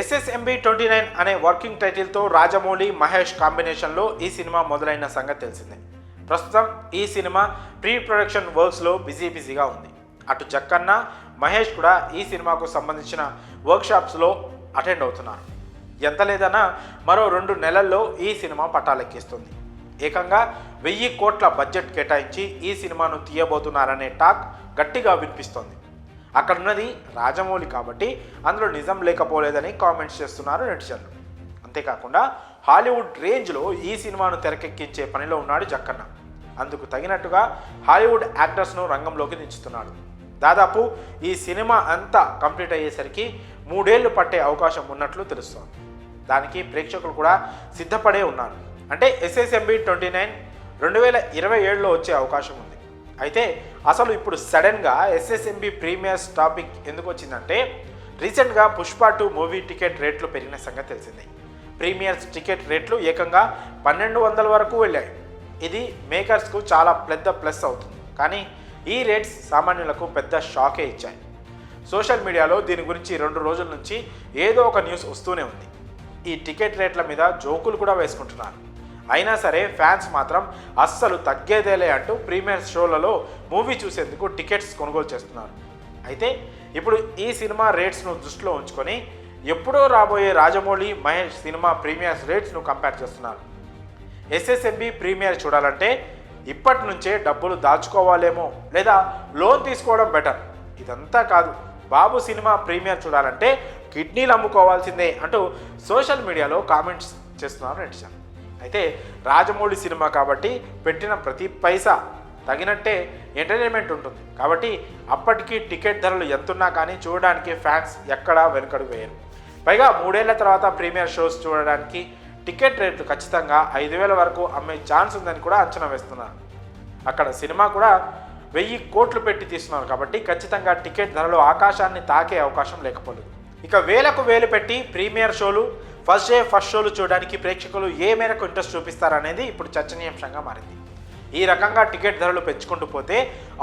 SSMB29 అనే working టైటిల్తో రాజమౌళి మహేష్ కాంబినేషన్లో ఈ సినిమా మొదలైన సంగతి తెలిసిందే. ప్రస్తుతం ఈ సినిమా ప్రీ ప్రొడక్షన్ వర్క్స్లో బిజీగా ఉంది. అటు జక్కన్న మహేష్ కూడా ఈ సినిమాకు సంబంధించిన వర్క్షాప్స్లో అటెండ్ అవుతున్నారు. ఎంత లేదన్నా మరో 2 నెలల్లో ఈ సినిమా పట్టాలెక్కిస్తుంది. ఏకంగా 1000 కోట్ల బడ్జెట్ కేటాయించి ఈ సినిమాను తీయబోతున్నారనే టాక్ గట్టిగా వినిపిస్తోంది. అక్కడున్నది రాజమౌళి కాబట్టి అందులో నిజం లేకపోలేదని కామెంట్స్ చేస్తున్నారు నెటిజన్లు. అంతేకాకుండా హాలీవుడ్ రేంజ్లో ఈ సినిమాను తెరకెక్కించే పనిలో ఉన్నాడు జక్కన్న. అందుకు తగినట్టుగా హాలీవుడ్ యాక్టర్స్ను రంగంలోకి దించుతున్నాడు. దాదాపు ఈ సినిమా అంతా కంప్లీట్ అయ్యేసరికి 3 ఏళ్లు పట్టే అవకాశం ఉన్నట్లు తెలుస్తోంది. దానికి ప్రేక్షకులు కూడా సిద్ధపడే ఉన్నారు. అంటే SSMB29 2027లో వచ్చే అవకాశం ఉంది. అయితే అసలు ఇప్పుడు సడన్గా SSMB ప్రీమియర్స్ టాపిక్ ఎందుకు వచ్చిందంటే రీసెంట్గా పుష్ప 2 మూవీ టికెట్ రేట్లు పెరిగిన సంగతి తెలిసిందే. ప్రీమియర్స్ టికెట్ రేట్లు ఏకంగా 1200 వరకు వెళ్ళాయి. ఇది మేకర్స్కు చాలా పెద్ద ప్లస్ అవుతుంది. కానీ ఈ రేట్స్ సామాన్యులకు పెద్ద షాకే ఇచ్చాయి. సోషల్ మీడియాలో దీని గురించి 2 రోజుల నుంచి ఏదో ఒక న్యూస్ వస్తూనే ఉంది. ఈ టికెట్ రేట్ల మీద జోకులు కూడా వేసుకుంటున్నారు. అయినా సరే ఫ్యాన్స్ మాత్రం అస్సలు తగ్గేదేలే అంటూ ప్రీమియర్ షోలలో మూవీ చూసేందుకు టికెట్స్ కొనుగోలు చేస్తున్నారు. అయితే ఇప్పుడు ఈ సినిమా రేట్స్ను దృష్టిలో ఉంచుకొని ఎప్పుడో రాబోయే రాజమౌళి మహేష్ సినిమా ప్రీమియర్స్ రేట్స్ను కంపేర్ చేస్తున్నారు. SSMB ప్రీమియర్ చూడాలంటే ఇప్పటి నుంచే డబ్బులు దాచుకోవాలేమో లేదా లోన్ తీసుకోవడం బెటర్. ఇదంతా కాదు, బాబు సినిమా ప్రీమియర్ చూడాలంటే కిడ్నీలు అమ్ముకోవాల్సిందే అంటూ సోషల్ మీడియాలో కామెంట్స్ చేస్తున్నారు నెటిజన్. అయితే రాజమౌళి సినిమా కాబట్టి పెట్టిన ప్రతి పైసా తగినట్టే ఎంటర్టైన్మెంట్ ఉంటుంది. కాబట్టి అప్పటికి టికెట్ ధరలు ఎంతున్నా కానీ చూడడానికి ఫ్యాన్స్ ఎక్కడా వెనుకడుగు వేయరు. పైగా 3 ఏళ్ల తర్వాత ప్రీమియర్ షోస్ చూడడానికి టికెట్ రేట్లు ఖచ్చితంగా 5000 వరకు అమ్మే ఛాన్స్ ఉందని కూడా అంచనా వేస్తున్నారు. అక్కడ సినిమా కూడా 1000 కోట్లు పెట్టి తీస్తున్నారు కాబట్టి ఖచ్చితంగా టికెట్ ధరలు ఆకాశాన్ని తాకే అవకాశం లేకపోలేదు. ఇక వేలకు వేలు పెట్టి ప్రీమియర్ షోలు ఫస్ట్ డే ఫస్ట్ షోలు చూడడానికి ప్రేక్షకులు ఏ మేరకు ఇంట్రెస్ట్ చూపిస్తారనేది ఇప్పుడు చర్చనీయాంశంగా మారింది. ఈ రకంగా టికెట్ ధరలు పెంచుకుంటూ పోతే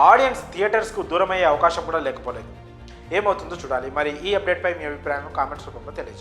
ఆడియన్స్ థియేటర్స్కు దూరమయ్యే అవకాశం కూడా లేకపోలేదు. ఏమవుతుందో చూడాలి. మరి ఈ అప్డేట్పై మీ అభిప్రాయం కామెంట్స్ రూపంలో తెలియజేయండి.